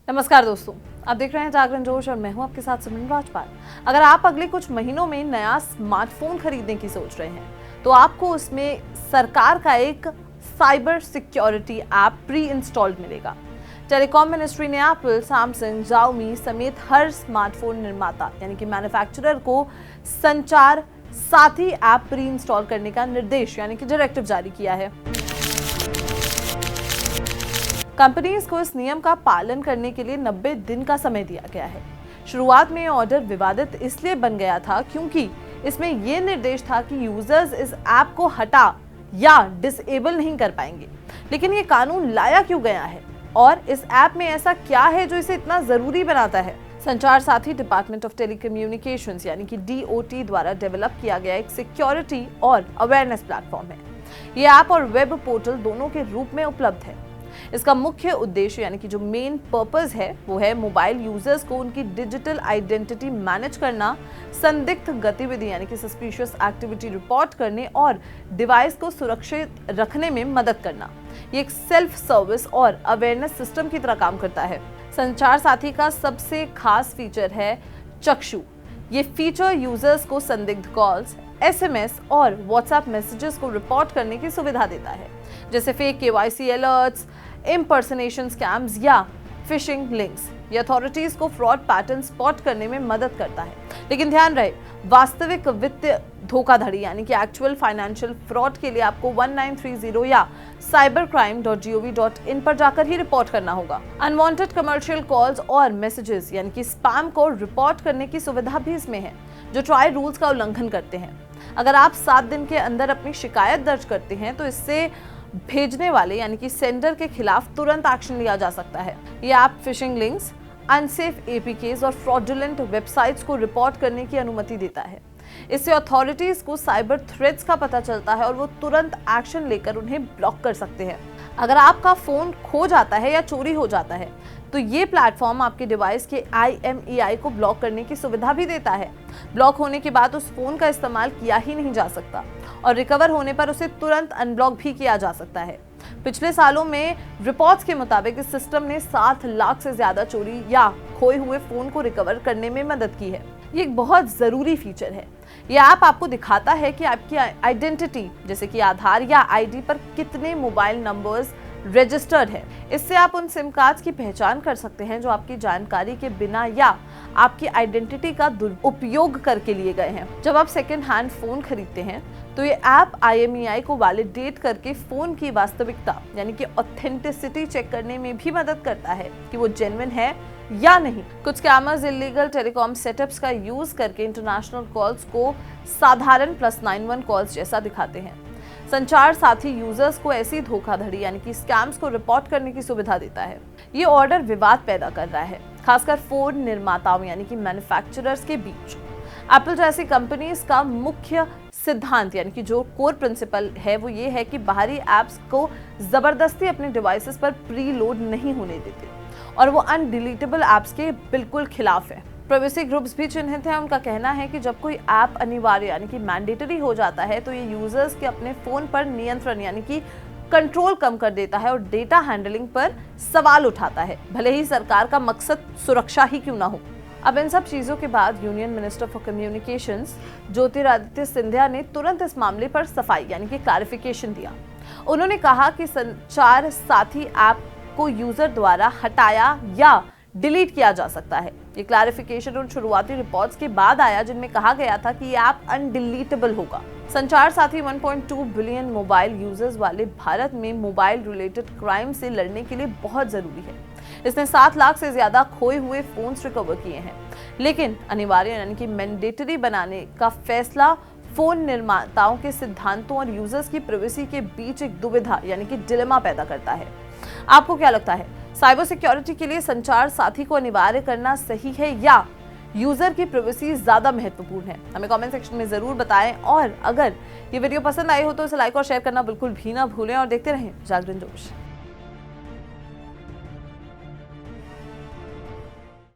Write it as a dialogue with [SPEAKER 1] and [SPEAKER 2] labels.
[SPEAKER 1] नमस्कार दोस्तों, आप देख रहे हैं जागरण जोश और मैं हूं आपके साथ सिमरन राजपाल। अगर आप अगले कुछ महीनों में नया स्मार्टफोन खरीदने की सोच रहे हैं तो आपको उसमें सरकार का एक cyber security app pre installed मिलेगा। टेलीकॉम मिनिस्ट्री ने एप्पल, सैमसंग, जाओमी समेत हर स्मार्टफोन निर्माता यानी कि मैन्युफैक्चरर को संचार साथी ऐप प्री इंस्टॉल करने का निर्देश यानी कि डायरेक्टिव जारी किया है। कंपनीज को इस नियम का पालन करने के लिए 90 दिन का समय दिया गया है। शुरुआत में ये ऑर्डर विवादित इसलिए बन गया था क्योंकि इसमें यह निर्देश था कि यूजर्स इस ऐप को हटा या डिसेबल नहीं कर पाएंगे। लेकिन ये कानून लाया क्यों गया है और इस ऐप में ऐसा क्या है जो इसे इतना जरूरी बनाता है? संचार साथी डिपार्टमेंट ऑफ टेलीकम्युनिकेशंस यानी कि DOT द्वारा डेवलप किया गया एक सिक्योरिटी और अवेयरनेस प्लेटफॉर्म है। ये ऐप और वेब पोर्टल दोनों के रूप में उपलब्ध है। इसका मुख्य उद्देश्य यानी कि जो मेन पर्पस है वो है मोबाइल यूजर्स को उनकी डिजिटल आइडेंटिटी मैनेज करना, संदिग्ध गतिविधि यानी कि सस्पिशियस एक्टिविटी रिपोर्ट करने और डिवाइस को सुरक्षित रखने में मदद करना। ये एक सेल्फ सर्विस और अवेयरनेस सिस्टम की तरह काम करता है। संचार साथी का सबसे खास फीचर है चक्षु। ये फीचर यूजर्स को संदिग्ध कॉल्स, SMS और WhatsApp मैसेजेस को रिपोर्ट करने की सुविधा देता है, जैसे fake KYC alerts, impersonation scams या फिशिंग लिंक्स। ये अथॉरिटीज को फ्रॉड पैटर्न स्पॉट करने में मदद करता है। लेकिन ध्यान रहे, वास्तविक वित्तीय धोखाधड़ी यानी कि एक्चुअल फाइनेंशियल फ्रॉड के लिए आपको 1930 या cybercrime.gov.in पर जाकर ही रिपोर्ट करना होगा। अनवांटेड कमर्शियल कॉल्स और मैसेजेस यानी कि स्पैम को रिपोर्ट करने की सुविधा भी इसमें है, जो ट्राई रूल्स का उल्लंघन करते हैं। अगर आप 7 दिन के अंदर अपनी शिकायत दर्ज करते हैं तो इससे भेजने वाले यानी कि सेंडर के खिलाफ तुरंत एक्शन लिया जा सकता है। ये app fishing links, unsafe APKs और फ्रॉडुलेंट वेबसाइट्स को रिपोर्ट करने की अनुमति देता है। इससे अथॉरिटीज को साइबर थ्रेट्स का पता चलता है और वो तुरंत एक्शन लेकर उन्हें ब्लॉक कर सकते हैं। अगर आपका फोन खो जाता है या चोरी हो जाता है तो ये प्लेटफॉर्म आपके डिवाइस के IMEI को ब्लॉक करने की सुविधा भी देता है। ब्लॉक होने के बाद उस फोन का इस्तेमाल किया ही नहीं जा सकता और रिकवर होने पर उसे तुरंत अनब्लॉक भी किया जा सकता है। पिछले सालों में रिपोर्ट्स के मुताबिक इस सिस्टम ने 7 लाख से ज्यादा चोरी या खोए हुए फोन को रिकवर करने में मदद की है। ये एक बहुत जरूरी फीचर है। यह ऐप आपको दिखाता है कि आपकी आइडेंटिटी जैसे कि आधार या ID पर कितने मोबाइल नंबर्स रजिस्टर्ड है। इससे आप उन सिम कार्ड्स की पहचान कर सकते हैं जो आपकी जानकारी के बिना या आपकी आइडेंटिटी का दुरुपयोग करके लिए गए हैं। जब आप सेकेंड हैंड फोन खरीदते हैं तो ये ऐप IMEI को वैलिडेट करके फोन की वास्तविकता यानी कि ऑथेंटिसिटी चेक करने में भी मदद करता है कि वो जेन्युइन है या नहीं। कुछ स्कैमर्स इलीगल टेलीकॉम सेटअप्स का यूज करके इंटरनेशनल कॉल्स को साधारण +91 कॉल्स जैसा दिखाते हैं। संचार साथी यूजर्स को ऐसी धोखाधड़ी यानी कि स्कैम्स को रिपोर्ट करने की सुविधा देता है। ये ऑर्डर विवाद पैदा कर रहा है, खासकर फोन निर्माताओं यानी कि मैन्युफैक्चरर्स के बीच। एप्पल जैसी कंपनीज का मुख्य सिद्धांत यानी कि जो कोर प्रिंसिपल है वो ये है कि बाहरी ऐप्स को जबरदस्ती अपने डिवाइसेस पर प्री लोड नहीं होने देते और वो अनडिलीटेबल ऐप्स के बिल्कुल खिलाफ है। प्राइवेसी ग्रुप्स भी चिन्हित हैं। उनका कहना है कि जब कोई ऐप अनिवार्य यानी कि मैंडेटरी हो जाता है तो ये यूजर्स के अपने फोन पर नियंत्रण यानी कि कंट्रोल कम कर देता है और डेटा हैंडलिंग पर सवाल उठाता है, भले ही सरकार का मकसद सुरक्षा ही क्यों ना हो। अब इन सब चीजों के बाद union minister for communications Jyotiraditya Scindia ने तुरंत इस मामले पर सफाई यानी कि क्लैरिफिकेशन दिया। उन्होंने कहा कि संचार साथी ऐप को यूजर द्वारा हटाया या डिलीट किया जा सकता है। ये क्लैरिफिकेशन उन शुरुआती रिपोर्ट्स के बाद आया जिनमें कहा गया था कि ये ऐप अनडिलीटेबल होगा। संचार साथी 1.2 बिलियन मोबाइल यूजर्स वाले भारत में मोबाइल रिलेटेड क्राइम से लड़ने के लिए बहुत जरूरी है। इसने 7 लाख से ज्यादा खोए हुए फोन्स रिकवर किए हैं। लेकिन अनिवार्य यानी कि मैंडेटरी बनाने का फैसला फोन निर्माताओं के सिद्धांतों और यूजर्स की प्राइवेसी के बीच एक दुविधा यानी कि डिलेमा पैदा करता है। आपको क्या लगता है, साइबर सिक्योरिटी के लिए संचार साथी को अनिवार्य करना सही है या यूजर की प्राइवेसी ज्यादा महत्वपूर्ण है? हमें कमेंट सेक्शन में जरूर बताएं और अगर ये वीडियो पसंद आई हो तो इसे लाइक और शेयर करना बिल्कुल भी ना भूलें और देखते रहें जागरण जोश।